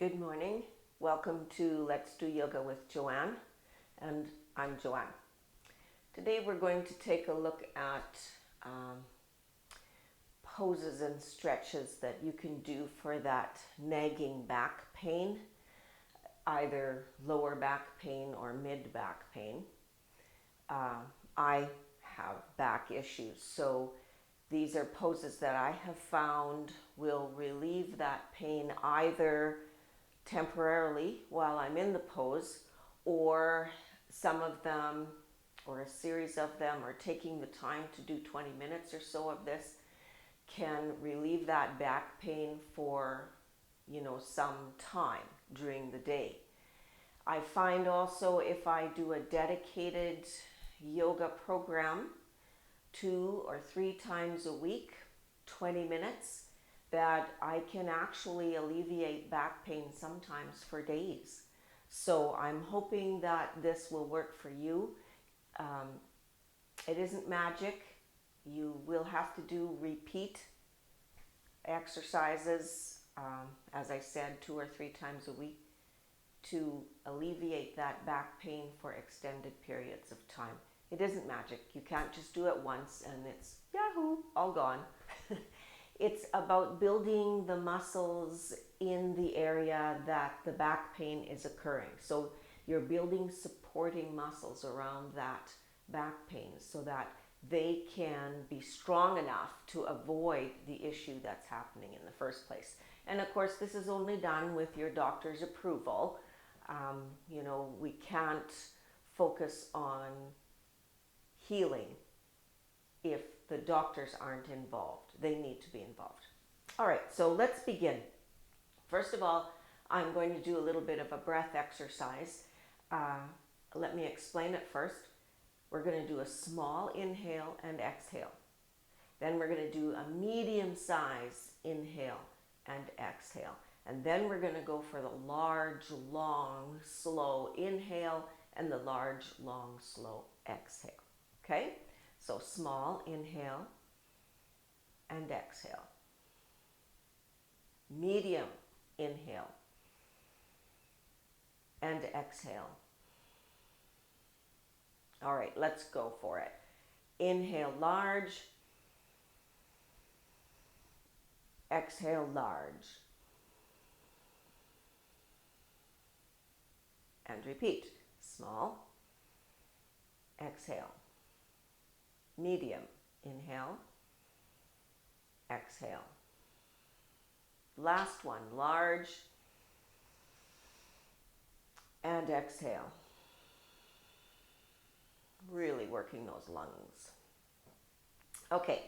Good morning. Welcome to Let's Do Yoga with Joanne, and I'm Joanne. Today we're going to take a look at poses and stretches that you can do for that nagging back pain, either lower back pain or mid back pain. I have back issues, so these are poses that I have found will relieve that pain either temporarily while I'm in the pose, or some of them, or a series of them, or taking the time to do 20 minutes or so of this can relieve that back pain for some time during the day. I find also if I do a dedicated yoga program 2 or 3 times a week, 20 minutes, that I can actually alleviate back pain sometimes for days. So I'm hoping that this will work for you. It isn't magic. You will have to do repeat exercises, as I said, 2 or 3 times a week to alleviate that back pain for extended periods of time. It isn't magic. You can't just do it once and it's yahoo, all gone. It's about building the muscles in the area that the back pain is occurring. So you're building supporting muscles around that back pain so that they can be strong enough to avoid the issue that's happening in the first place. And of course, this is only done with your doctor's approval. We can't focus on healing if the doctors aren't involved. They need to be involved. All right, so let's begin. First of all, I'm going to do a little bit of a breath exercise. Let me explain it first. We're going to do a small inhale and exhale. Then we're going to do a medium size inhale and exhale. And then we're going to go for the large, long, slow inhale and the large, long, slow exhale. Okay? So small inhale and exhale. Medium inhale and exhale. All right, let's go for it. Inhale large. Exhale large. And repeat. Small. Exhale. Medium. Inhale. Exhale. Last one. Large. And exhale. Really working those lungs. Okay.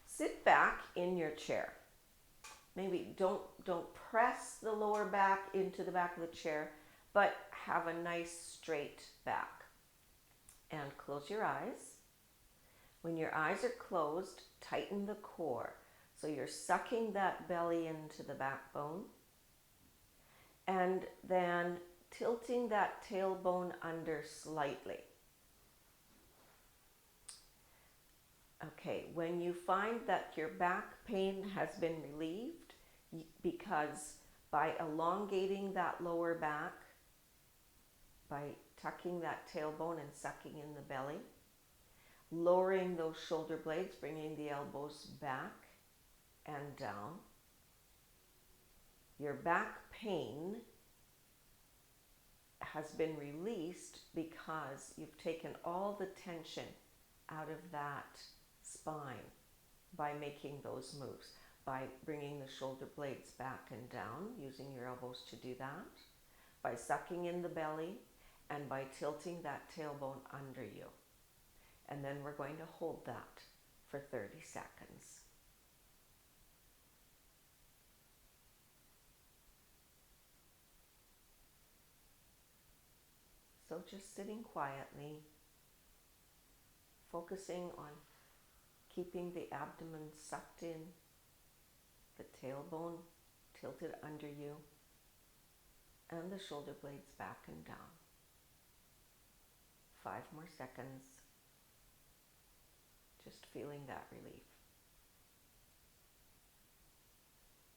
Sit back in your chair. Maybe don't press the lower back into the back of the chair, but have a nice straight back. And close your eyes. When your eyes are closed, tighten the core. So you're sucking that belly into the backbone. And then tilting that tailbone under slightly. Okay, when you find that your back pain has been relieved, because by elongating that lower back, by tucking that tailbone and sucking in the belly, lowering those shoulder blades, bringing the elbows back and down, your back pain has been released because you've taken all the tension out of that spine by making those moves, by bringing the shoulder blades back and down, using your elbows to do that, by sucking in the belly, and by tilting that tailbone under you. And then we're going to hold that for 30 seconds. So just sitting quietly, focusing on keeping the abdomen sucked in, the tailbone tilted under you, and the shoulder blades back and down. 5 more seconds. Just feeling that relief.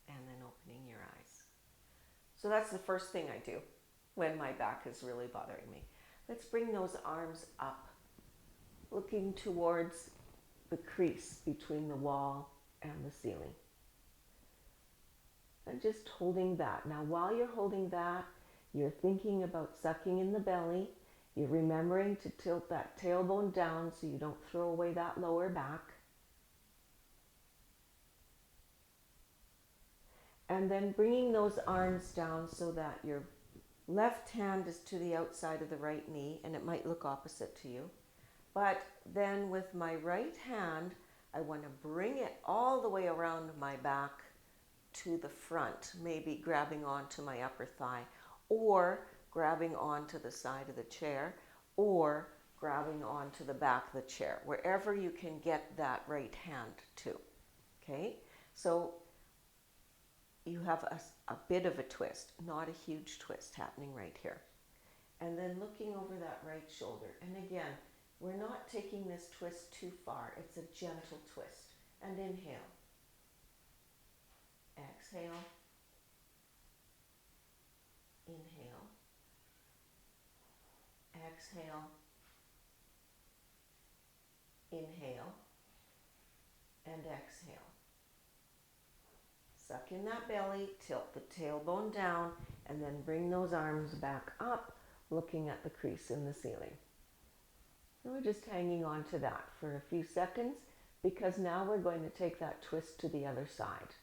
And then opening your eyes. So that's the first thing I do when my back is really bothering me. Let's bring those arms up, looking towards the crease between the wall and the ceiling. And just holding that. Now, while you're holding that, you're thinking about sucking in the belly. You're remembering to tilt that tailbone down so you don't throw away that lower back. And then bringing those arms down so that your left hand is to the outside of the right knee, and it might look opposite to you. But then with my right hand, I want to bring it all the way around my back to the front, maybe grabbing onto my upper thigh, or grabbing onto the side of the chair, or grabbing onto the back of the chair, wherever you can get that right hand to. Okay? So you have a bit of a twist, not a huge twist happening right here. And then looking over that right shoulder. And again, we're not taking this twist too far. It's a gentle twist. And inhale. Exhale. Inhale. Exhale. Inhale. And exhale. Suck in that belly, tilt the tailbone down, and then bring those arms back up, looking at the crease in the ceiling. And we're just hanging on to that for a few seconds, because now we're going to take that twist to the other side.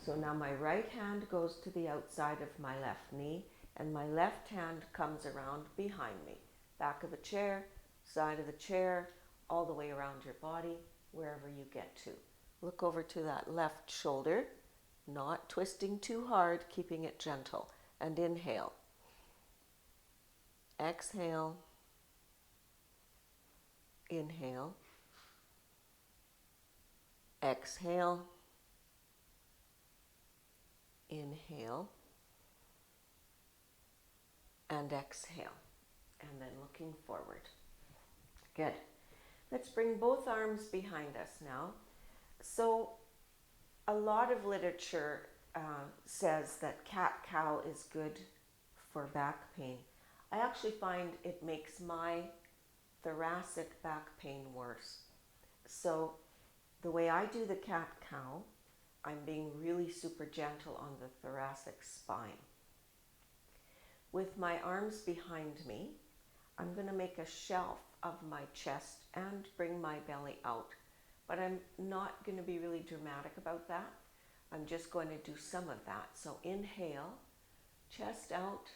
So now my right hand goes to the outside of my left knee, and my left hand comes around behind me. Back of the chair, side of the chair, all the way around your body, wherever you get to. Look over to that left shoulder, not twisting too hard, keeping it gentle. And inhale. Exhale. Inhale. Exhale. Inhale. And exhale. And then looking forward. Good. Let's bring both arms behind us now. So a lot of literature says that cat-cow is good for back pain. I actually find it makes my thoracic back pain worse. So the way I do the cat-cow, I'm being really super gentle on the thoracic spine. With my arms behind me, I'm going to make a shelf of my chest and bring my belly out. But I'm not going to be really dramatic about that. I'm just going to do some of that. So inhale, chest out,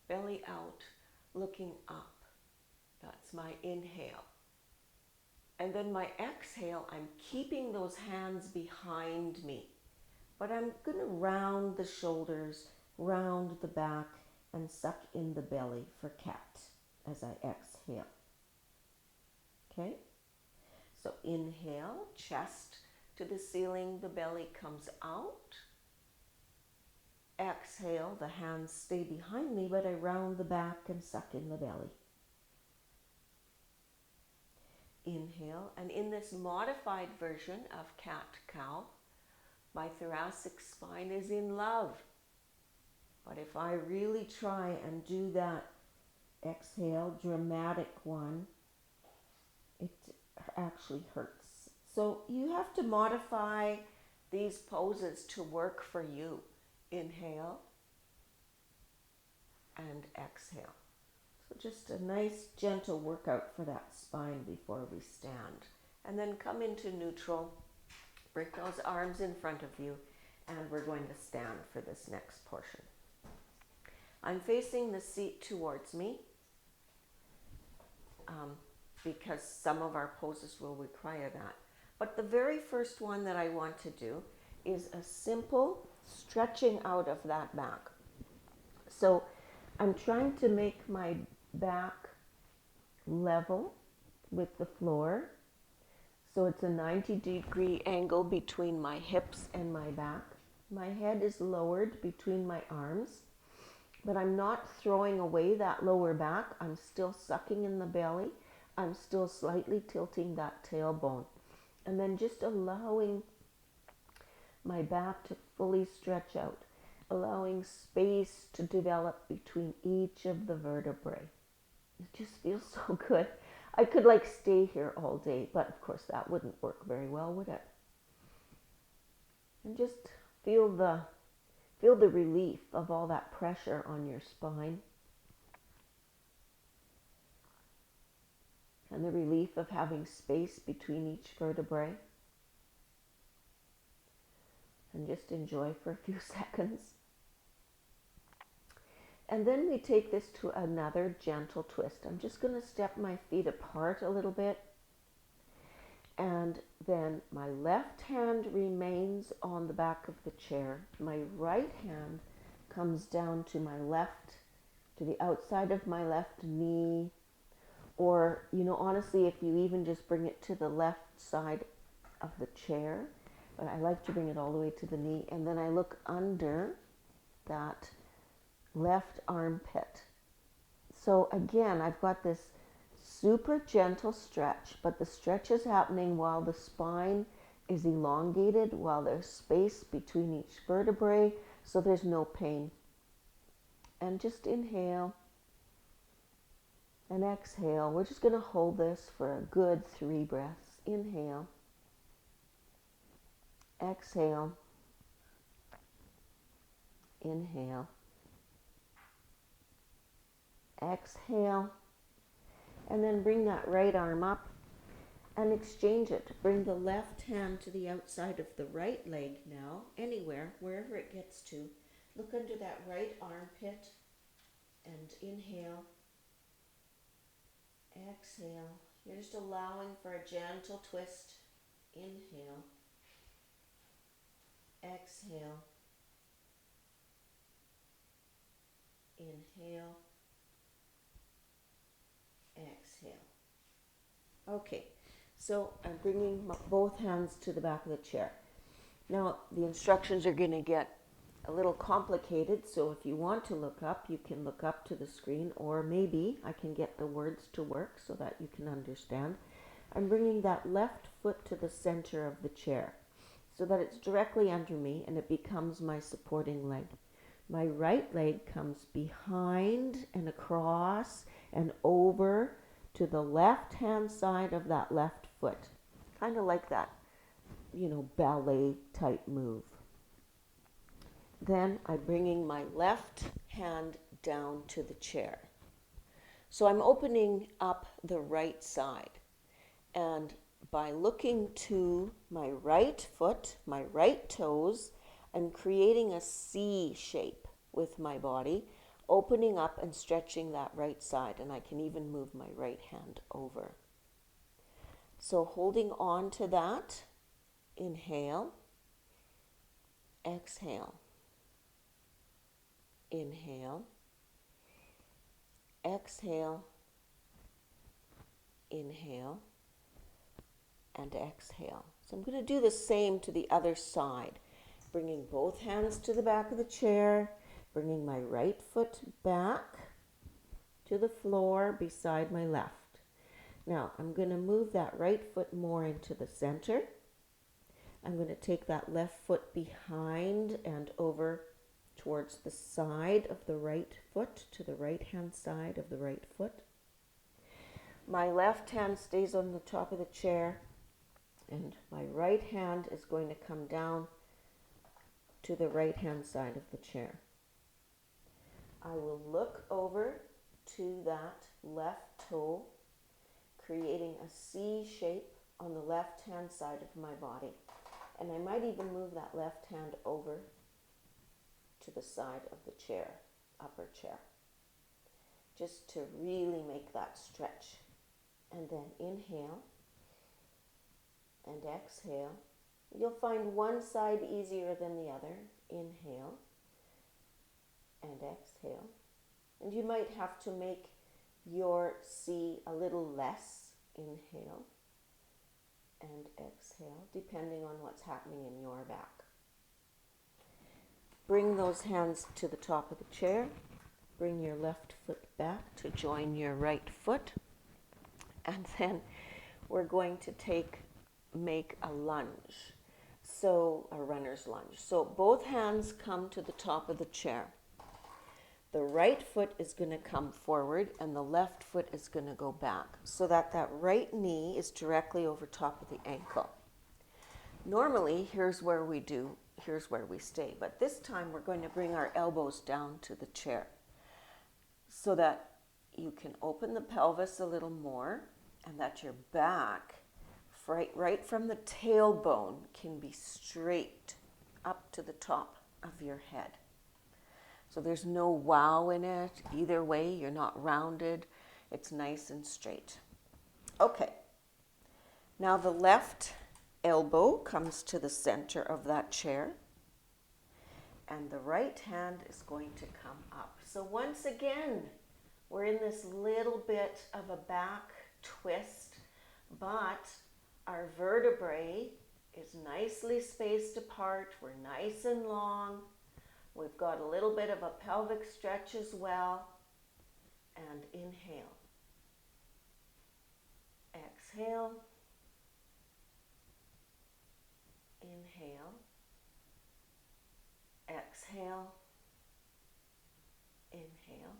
belly out, looking up. That's my inhale. And then my exhale, I'm keeping those hands behind me. But I'm going to round the shoulders, round the back, and suck in the belly for cat as I exhale. Okay? So inhale, chest to the ceiling, the belly comes out. Exhale, the hands stay behind me, but I round the back and suck in the belly. Inhale, and in this modified version of cat-cow, my thoracic spine is in love. But if I really try and do that exhale, dramatic one, it actually hurts. So you have to modify these poses to work for you. Inhale and exhale. So just a nice gentle workout for that spine before we stand. And then come into neutral. Bring those arms in front of you, and we're going to stand for this next portion. I'm facing the seat towards me because some of our poses will require that. But the very first one that I want to do is a simple stretching out of that back. So I'm trying to make my back level with the floor. So it's a 90-degree angle between my hips and my back. My head is lowered between my arms, but I'm not throwing away that lower back. I'm still sucking in the belly. I'm still slightly tilting that tailbone. And then just allowing my back to fully stretch out. allowing space to develop between each of the vertebrae. It just feels so good. I could like stay here all day, but of course that wouldn't work very well, would it? And just feel the relief of all that pressure on your spine and the relief of having space between each vertebrae. And just enjoy for a few seconds. And then we take this to another gentle twist. I'm just going to step my feet apart a little bit. And then my left hand remains on the back of the chair. My right hand comes down to my left, to the outside of my left knee. Or, honestly, if you even just bring it to the left side of the chair. But I like to bring it all the way to the knee. And then I look under that left armpit. So again, I've got this super gentle stretch, but the stretch is happening while the spine is elongated, while there's space between each vertebrae, so there's no pain. And just inhale and exhale. We're just going to hold this for a good 3 breaths. Inhale. Exhale. Inhale. Exhale. And then bring that right arm up and exchange it. Bring the left hand to the outside of the right leg now, anywhere, wherever it gets to. Look under that right armpit and inhale. Exhale. You're just allowing for a gentle twist. Inhale. Exhale. Inhale. Exhale. Okay, so I'm bringing both hands to the back of the chair. Now, the instructions are going to get a little complicated, so if you want to look up, you can look up to the screen, or maybe I can get the words to work so that you can understand. I'm bringing that left foot to the center of the chair so that it's directly under me and it becomes my supporting leg. My right leg comes behind and across and over to the left-hand side of that left foot. Kind of like that, ballet type move. Then I'm bringing my left hand down to the chair. So I'm opening up the right side. And by looking to my right foot, my right toes, I'm creating a C shape with my body, opening up and stretching that right side. And I can even move my right hand over. So holding on to that, inhale, exhale. Inhale, exhale, inhale, and exhale. So I'm going to do the same to the other side, bringing both hands to the back of the chair, bringing my right foot back to the floor beside my left. Now I'm going to move that right foot more into the center. I'm going to take that left foot behind and over towards the side of the right foot, to the right-hand side of the right foot. My left hand stays on the top of the chair, and my right hand is going to come down to the right-hand side of the chair. I will look over to that left toe, creating a C shape on the left-hand side of my body. And I might even move that left hand over to the side of the chair, upper chair, just to really make that stretch. And then inhale and exhale. You'll find one side easier than the other. Inhale and exhale. And you might have to make your C a little less. Inhale and exhale, depending on what's happening in your back. Bring those hands to the top of the chair. Bring your left foot back to join your right foot. And then we're going to make a lunge. So a runner's lunge. So both hands come to the top of the chair. The right foot is going to come forward and the left foot is going to go back so that that right knee is directly over top of the ankle. Normally, here's where we stay. But this time we're going to bring our elbows down to the chair so that you can open the pelvis a little more and that your back, right from the tailbone, can be straight up to the top of your head. So there's no wow in it. Either way, you're not rounded. It's nice and straight. Okay. Now the left elbow comes to the center of that chair. And the right hand is going to come up. So once again, we're in this little bit of a back twist, but our vertebrae is nicely spaced apart. We're nice and long. We've got a little bit of a pelvic stretch as well. And inhale. Exhale. Inhale. Exhale. Inhale.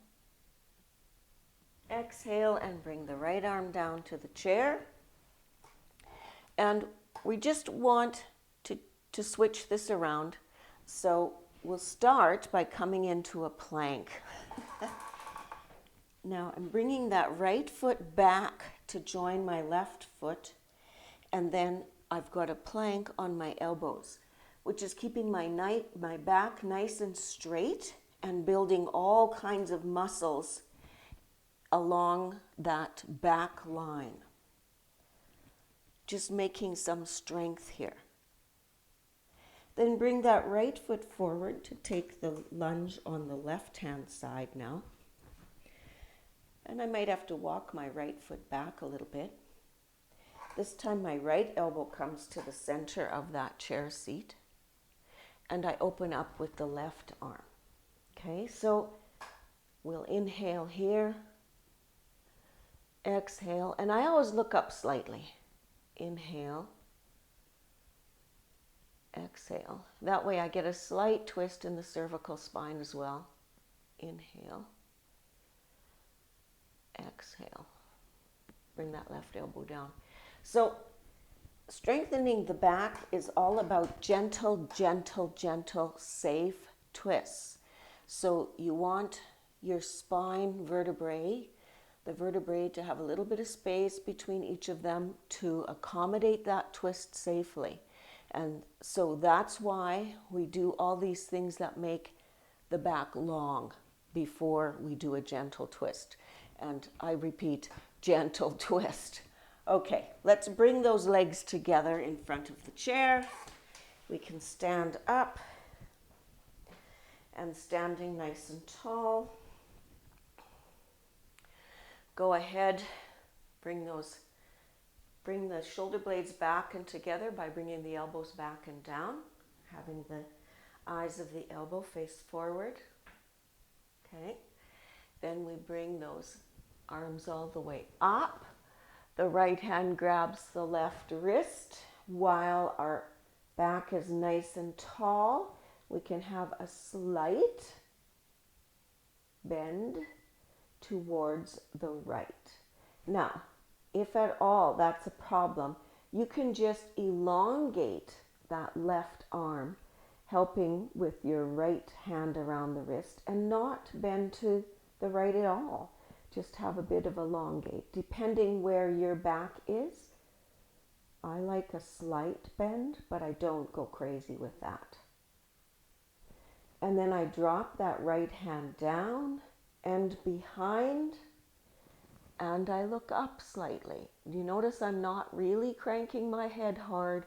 Exhale and bring the right arm down to the chair. And we just want to switch this around. So we'll start by coming into a plank. Now I'm bringing that right foot back to join my left foot, and then I've got a plank on my elbows, which is keeping my back nice and straight and building all kinds of muscles along that back line. Just making some strength here. Then bring that right foot forward to take the lunge on the left-hand side now. And I might have to walk my right foot back a little bit. This time my right elbow comes to the center of that chair seat. And I open up with the left arm. Okay, so we'll inhale here. Exhale, and I always look up slightly. Inhale. Exhale. That way I get a slight twist in the cervical spine as well. Inhale. Exhale. Bring that left elbow down. So strengthening the back is all about gentle, gentle, gentle, safe twists. So you want your spine vertebrae, the vertebrae, to have a little bit of space between each of them to accommodate that twist safely. And so that's why we do all these things that make the back long before we do a gentle twist. And I repeat, gentle twist. Okay, let's bring those legs together in front of the chair. We can stand up, and standing nice and tall. Go ahead, bring the shoulder blades back and together by bringing the elbows back and down, having the eyes of the elbow face forward. Okay, then we bring those arms all the way up. The right hand grabs the left wrist while our back is nice and tall. We can have a slight bend towards the right. Now, if at all that's a problem, you can just elongate that left arm, helping with your right hand around the wrist, and not bend to the right at all. Just have a bit of elongate, depending where your back is. I like a slight bend, but I don't go crazy with that. And then I drop that right hand down and behind, and I look up slightly. You notice I'm not really cranking my head hard,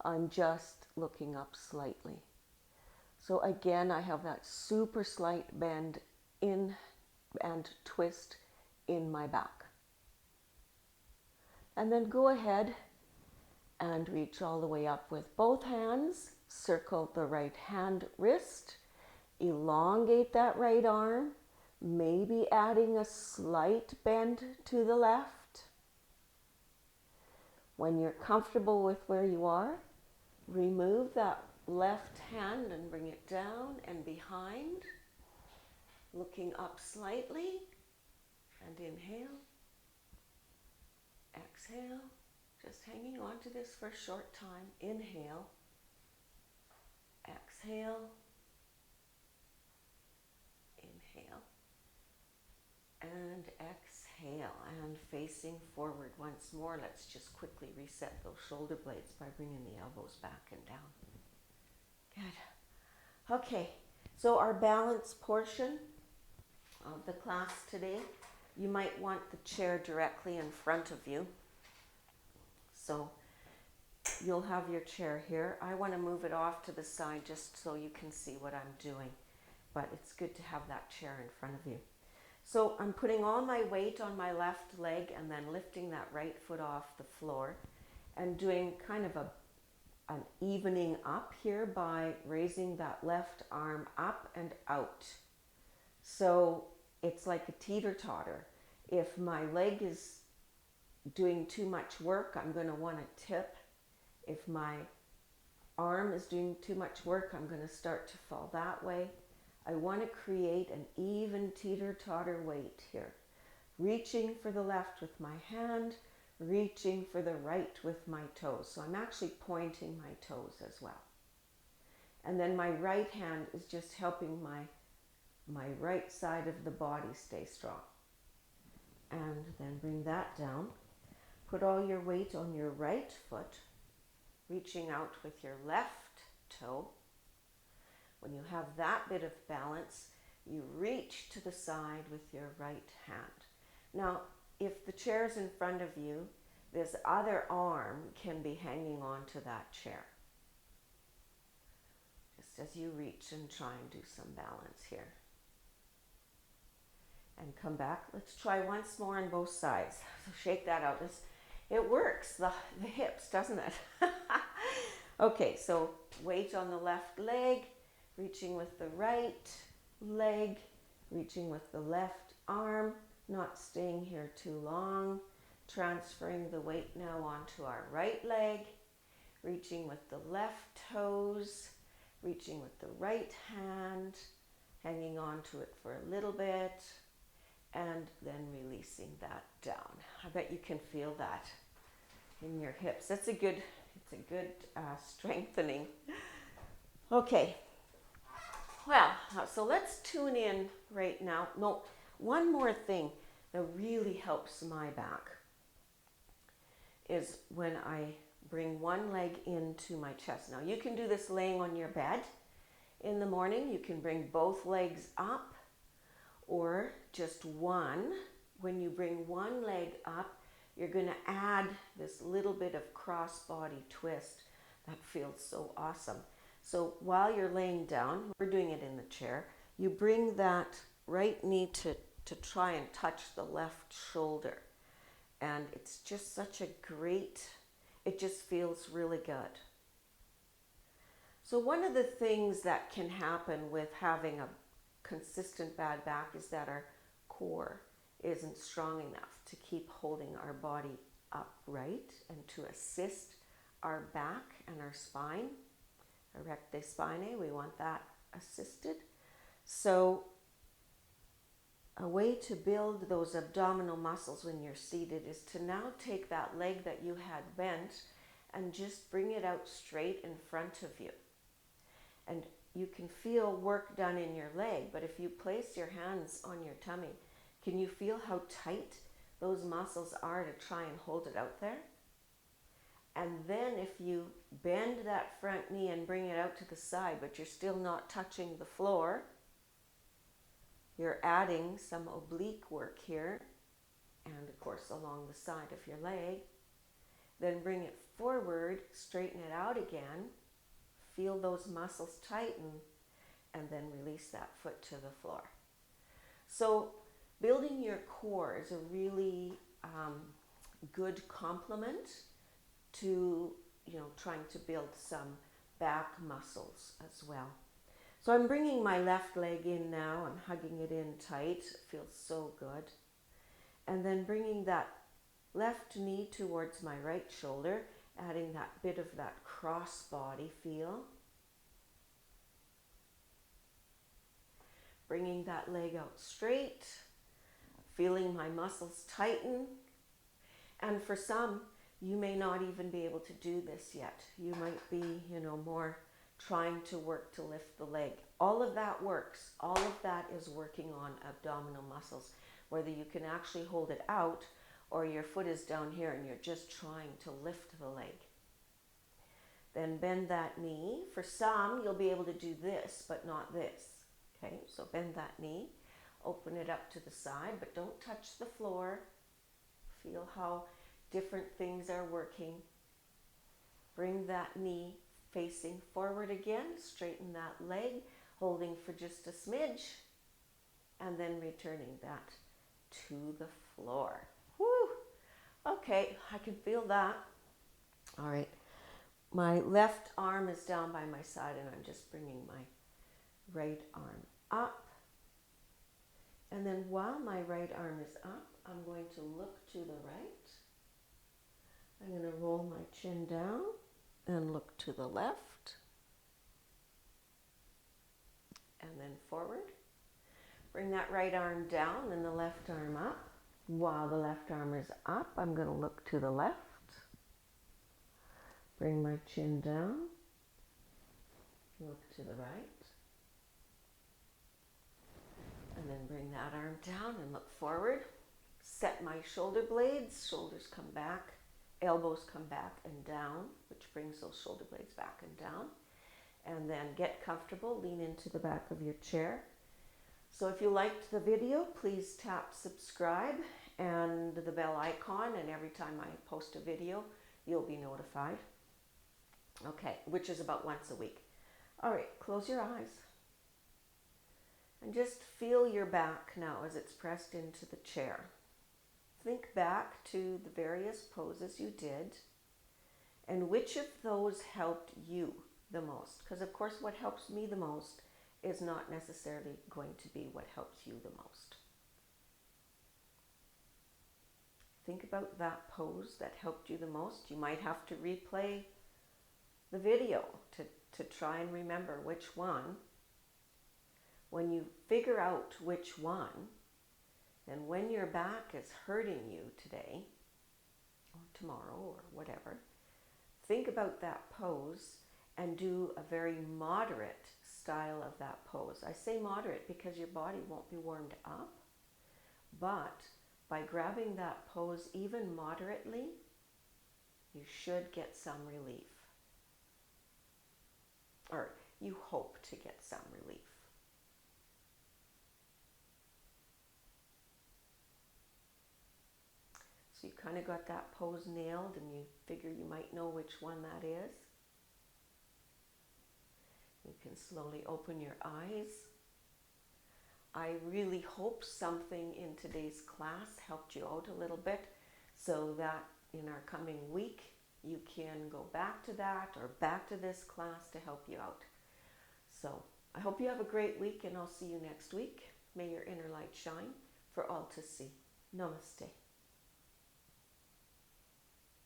I'm just looking up slightly. So again, I have that super slight bend in and twist in my back. And then go ahead and reach all the way up with both hands. Circle the right hand wrist. Elongate that right arm. Maybe adding a slight bend to the left. When you're comfortable with where you are, Remove that left hand and bring it down and behind, looking up slightly, and inhale, exhale, just hanging on to this for a short time. Inhale, exhale, inhale, and exhale, and facing forward once more. Let's just quickly reset those shoulder blades by bringing the elbows back and down. Good. Okay, so our balance portion of the class today, you might want the chair directly in front of you. So you'll have your chair here. I want to move it off to the side just so you can see what I'm doing. But it's good to have that chair in front of you. So I'm putting all my weight on my left leg and then lifting that right foot off the floor and doing kind of an evening up here by raising that left arm up and out. So it's like a teeter-totter. If my leg is doing too much work, I'm going to want to tip. If my arm is doing too much work, I'm going to start to fall that way. I want to create an even teeter-totter weight here. Reaching for the left with my hand, reaching for the right with my toes. So I'm actually pointing my toes as well. And then my right hand is just helping my right side of the body stay strong. And then bring that down. Put all your weight on your right foot, reaching out with your left toe. When you have that bit of balance, you reach to the side with your right hand. Now, if the chair's in front of you, this other arm can be hanging on to that chair. Just as you reach and try and do some balance here. And come back. Let's try once more on both sides. So shake that out. It works, the hips, doesn't it? Okay, so weight on the left leg, reaching with the right leg, reaching with the left arm, not staying here too long, transferring the weight now onto our right leg, reaching with the left toes, reaching with the right hand, hanging on to it for a little bit, and then releasing that down. I bet you can feel that in your hips. It's a good strengthening. Okay. Well, so let's tune in right now. No, one more thing that really helps my back is when I bring one leg into my chest. Now, you can do this laying on your bed in the morning. You can bring both legs up or just one. When you bring one leg up, you're going to add this little bit of cross-body twist that feels so awesome. So while you're laying down, we're doing it in the chair, you bring that right knee to try and touch the left shoulder. And it's just such a great, it just feels really good. So one of the things that can happen with having a consistent bad back is that our core isn't strong enough to keep holding our body upright and to assist our back and our spine. Erecte spinae, we want that assisted. So a way to build those abdominal muscles when you're seated is to now take that leg that you had bent and just bring it out straight in front of you. And you can feel work done in your leg, but if you place your hands on your tummy, can you feel how tight those muscles are to try and hold it out there? And then if you bend that front knee and bring it out to the side, but you're still not touching the floor, you're adding some oblique work here, and of course along the side of your leg. Then bring it forward, straighten it out again, feel those muscles tighten, and then release that foot to the floor. So building your core is a really good complement to, trying to build some back muscles as well. So I'm bringing my left leg in now. I'm hugging it in tight. It feels so good. And then bringing that left knee towards my right shoulder adding that bit of that cross body feel. Bringing that leg out straight, feeling my muscles tighten. And for some, you may not even be able to do this yet. You might be, more trying to work to lift the leg. All of that works. All of that is working on abdominal muscles, whether you can actually hold it out or your foot is down here and you're just trying to lift the leg. Then bend that knee. For some, you'll be able to do this, but not this. Okay, so bend that knee, open it up to the side, but don't touch the floor. Feel how different things are working. Bring that knee facing forward again, straighten that leg, holding for just a smidge, and then returning that to the floor. Woo! Okay, I can feel that. All right, my left arm is down by my side and I'm just bringing my right arm up. And then while my right arm is up, I'm going to look to the right. I'm going to roll my chin down and look to the left. And then forward. Bring that right arm down and the left arm up. While the left arm is up, I'm going to look to the left. Bring my chin down. Look to the right. And then bring that arm down and look forward. Set my shoulder blades. Shoulders come back. Elbows come back and down, which brings those shoulder blades back and down. And then get comfortable. Lean into the back of your chair. So if you liked the video, please tap subscribe and the bell icon. And every time I post a video, you'll be notified. Okay, which is about once a week. All right, close your eyes. And just feel your back now as it's pressed into the chair. Think back to the various poses you did and which of those helped you the most. Because of course what helps me the most is not necessarily going to be what helps you the most. Think about that pose that helped you the most. You might have to replay the video to try and remember which one. When you figure out which one, then when your back is hurting you today, or tomorrow, or whatever, think about that pose and do a very moderate style of that pose. I say moderate because your body won't be warmed up, but by grabbing that pose even moderately, you should get some relief. Or you hope to get some relief. So you kind of got that pose nailed and you figure you might know which one that is. You can slowly open your eyes. I really hope something in today's class helped you out a little bit so that in our coming week you can go back to that or back to this class to help you out. So I hope you have a great week and I'll see you next week. May your inner light shine for all to see. Namaste.